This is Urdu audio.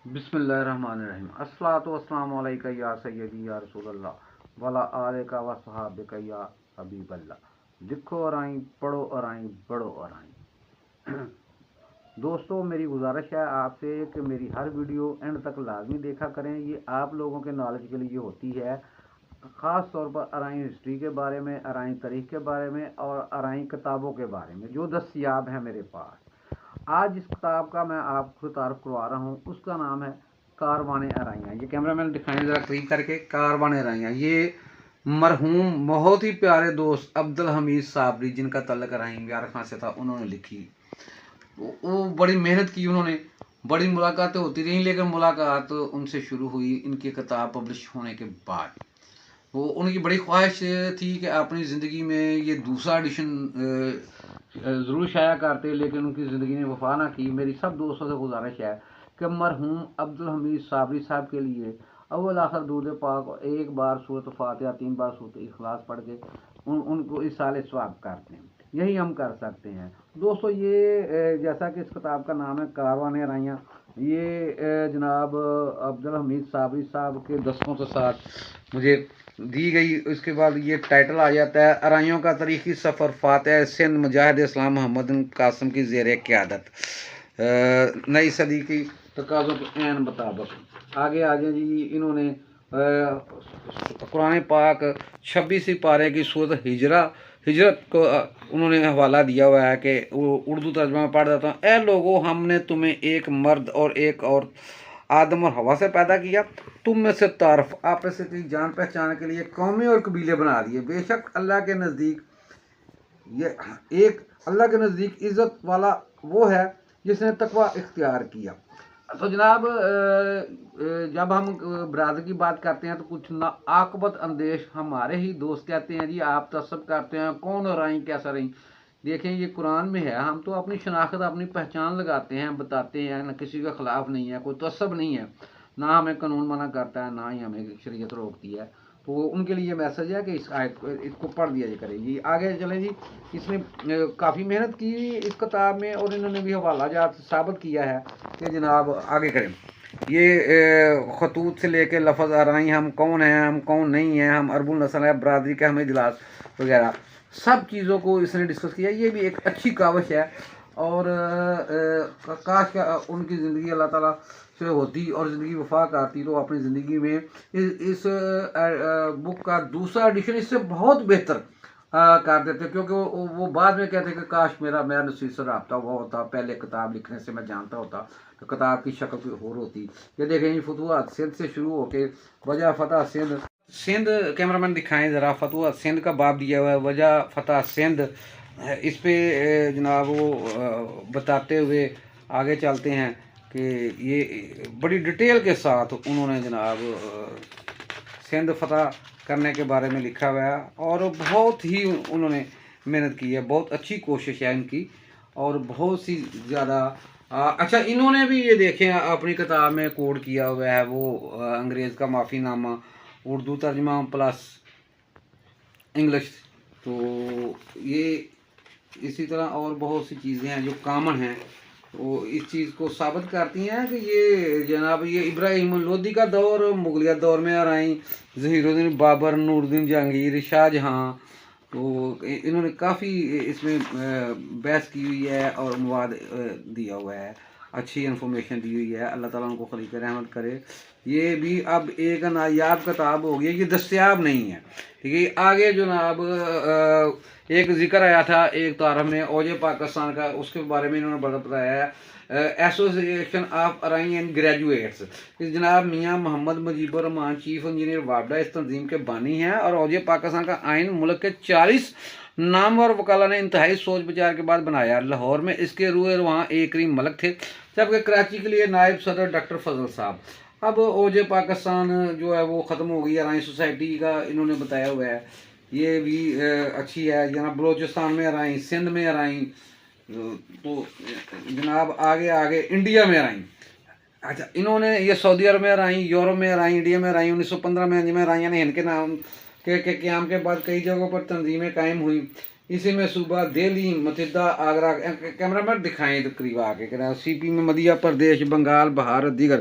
بسم اللہ الرحمن الرحیم الصلاۃ والسلام علیکہ یا سیدی یا رسول اللہ ولا آلکہ و صحابکہ یا حبیب اللہ۔ لکھو اور آئیں، پڑھو اور آئیں، بڑھو اور آئیں۔ دوستو، میری گزارش ہے آپ سے کہ میری ہر ویڈیو اینڈ تک لازمی دیکھا کریں۔ یہ آپ لوگوں کے نالج کے لیے ہوتی ہے، خاص طور پر ارائیں ہسٹری کے بارے میں، ارائیں تاریخ کے بارے میں اور ارائیں کتابوں کے بارے میں جو دستیاب ہیں میرے پاس۔ آج جس کتاب کا میں آپ کو تعارف کروا رہا ہوں اس کا نام ہے کاروان ارائیاں۔ یہ کیمرہ مین دکھائیں ذرا قریب کر کے، کاروان ارائیاں۔ یہ مرحوم بہت ہی پیارے دوست عبدالحمید صابری، جن کا تعلق ارائیں یار خان سے تھا، انہوں نے لکھی۔ وہ بڑی محنت کی انہوں نے، بڑی ملاقاتیں ہوتی رہیں، لیکن ملاقات ان سے شروع ہوئی ان کی کتاب پبلش ہونے کے بعد۔ وہ ان کی بڑی خواہش تھی کہ اپنی زندگی میں یہ دوسرا ایڈیشن ضرور شائع کرتے، لیکن ان کی زندگی نے وفا نہ کی۔ میری سب دوستوں سے گزارش ہے کہ مرحوم عبدالحمید صابری صاحب کے لیے اول آخر درود پاک، ایک بار سورۃ فاتحہ، 3 بار سورۃ اخلاص پڑھ کے ان کو ایصال ثواب کرتے ہیں۔ یہی ہم کر سکتے ہیں دوستو۔ یہ جیسا کہ اس کتاب کا نام ہے کاروان ارائیاں، یہ جناب عبدالحمید صابری صاحب کے دستوں کے ساتھ مجھے دی گئی۔ اس کے بعد یہ ٹائٹل آ جاتا ہے ارائیوں کا تاریخی سفر، فاتح سندھ مجاہد اسلام محمد قاسم کی زیر قیادت، نئی صدی کی تقاضوں کے عین مطابق۔ آگے جی انہوں نے قرآن پاک 26 پارے کی سورۃ ہجرت کو انہوں نے حوالہ دیا ہوا ہے کہ وہ اردو ترجمہ میں پڑھ دیتا ہوں۔ اے لوگو، ہم نے تمہیں ایک مرد اور ایک عورت آدم اور حوا سے پیدا کیا، تم میں سے تعارف آپس کی جان پہچان کے لیے قومیں اور قبیلے بنا دیے۔ بے شک اللہ کے نزدیک عزت والا وہ ہے جس نے تقوی اختیار کیا۔ تو جناب جب ہم برادری کی بات کرتے ہیں تو کچھ عاقبت اندیش ہمارے ہی دوست کہتے ہیں جی آپ تعصب کرتے ہیں، کون رہیں کیسا رہیں۔ دیکھیں یہ قرآن میں ہے، ہم تو اپنی شناخت اپنی پہچان لگاتے ہیں، بتاتے ہیں، نہ کسی کے خلاف نہیں ہے، کوئی تعصب نہیں ہے، نہ ہمیں قانون منع کرتا ہے، نہ ہی ہمیں شریعت روکتی ہے۔ تو ان کے لیے میسج ہے کہ اس کو پڑھ دیا کرے جی۔ آگے چلیں جی۔ اس نے کافی محنت کی اس کتاب میں، اور انہوں نے بھی حوالہ جات ثابت کیا ہے کہ جناب آگے کریں۔ یہ خطوط سے لے کے لفظ ارائیں، ہم کون ہیں، ہم کون نہیں ہیں، ہم عرب النسل ہے، برادری کے ہمیں اجلاس وغیرہ سب چیزوں کو اس نے ڈسکس کیا۔ یہ بھی ایک اچھی کاوش ہے، اور کاش کا ان کی زندگی اللہ تعالیٰ سے ہوتی اور زندگی وفا کرتی تو اپنی زندگی میں اس بک کا دوسرا ایڈیشن اس سے بہت بہتر کر دیتے، کیونکہ وہ بعد میں کہتے کہ کاش میرا نصیر سے رابطہ ہوا ہوتا، پہلے کتاب لکھنے سے میں جانتا ہوتا تو کتاب کی شکل کوئی اور ہوتی۔ یہ دیکھیں یہ فتوحات سندھ سے شروع ہو کے وجہ فتح سندھ کیمرہ مین دکھائیں ذرا، فتوحات سندھ کا باب دیا ہوا ہے، وجہ فتح سندھ۔ اس پہ جناب وہ بتاتے ہوئے آگے چلتے ہیں کہ یہ بڑی ڈیٹیل کے ساتھ انہوں نے جناب سندھ فتح کرنے کے بارے میں لکھا ہوا ہے، اور بہت ہی انہوں نے محنت کی ہے، بہت اچھی کوشش ہے ان کی، اور بہت سی زیادہ اچھا انہوں نے بھی یہ دیکھیں اپنی کتاب میں کوڈ کیا ہوا ہے وہ انگریز کا معافی نامہ، اردو ترجمہ پلس انگلش۔ تو یہ اسی طرح اور بہت سی چیزیں ہیں جو کامن ہیں، وہ اس چیز کو ثابت کرتی ہیں کہ یہ جناب یہ ابراہیم لودھی کا دور، مغلیہ دور میں ارائیں، ظہیر الدین بابر، نور الدین جہانگیر، شاہ جہاں، تو انہوں نے کافی اس میں بحث کی ہوئی ہے اور مواد دیا ہوا ہے، اچھی انفارمیشن دی ہوئی ہے۔ اللہ تعالیٰ ان کو خلیق رحمت کرے۔ یہ بھی اب ایک نایاب کتاب ہو گئی، یہ دستیاب نہیں ہے، ٹھیک ہے۔ آگے جناب ایک ذکر آیا تھا ایک تعارف میں اوج پاکستان کا، اس کے بارے میں انہوں نے بتایا ہے association of Arain and graduates. جناب میاں محمد مجیب الرحمان چیف انجینئر وابڈا اس تنظیم کے بانی ہیں، اور اوج پاکستان کا آئین ملک کے 40 نامور وکلاء نے انتہائی سوچ بچار کے بعد بنایا۔ لاہور میں اس کے روح وہاں ایک کریم ملک تھے، جبکہ کراچی کے لیے نائب صدر ڈاکٹر فضل صاحب۔ اب اوج پاکستان جو ہے وہ ختم ہو گئی، ارائیں سوسائٹی کا انہوں نے بتایا ہوا ہے، یہ بھی اچھی ہے۔ جناب بلوچستان میں ارائیں، سندھ میں ارائیں، تو جناب آگے انڈیا میں ارائیں۔ اچھا انہوں نے یہ سعودی عرب میں ارائیں، یورپ میں ارائیں، انڈیا میں ارائیں۔ 1915 میں انجمن ارائیاں نے ہند کے نام کے قیام کے بعد کئی جگہوں پر تنظیمیں قائم ہوئیں، اسی میں صوبہ دہلی، متحدہ آگرہ، کیمرہ مین دکھائیں قریب آ کے، سی پی میں مدھیہ پردیش، بنگال، بہار اور دیگر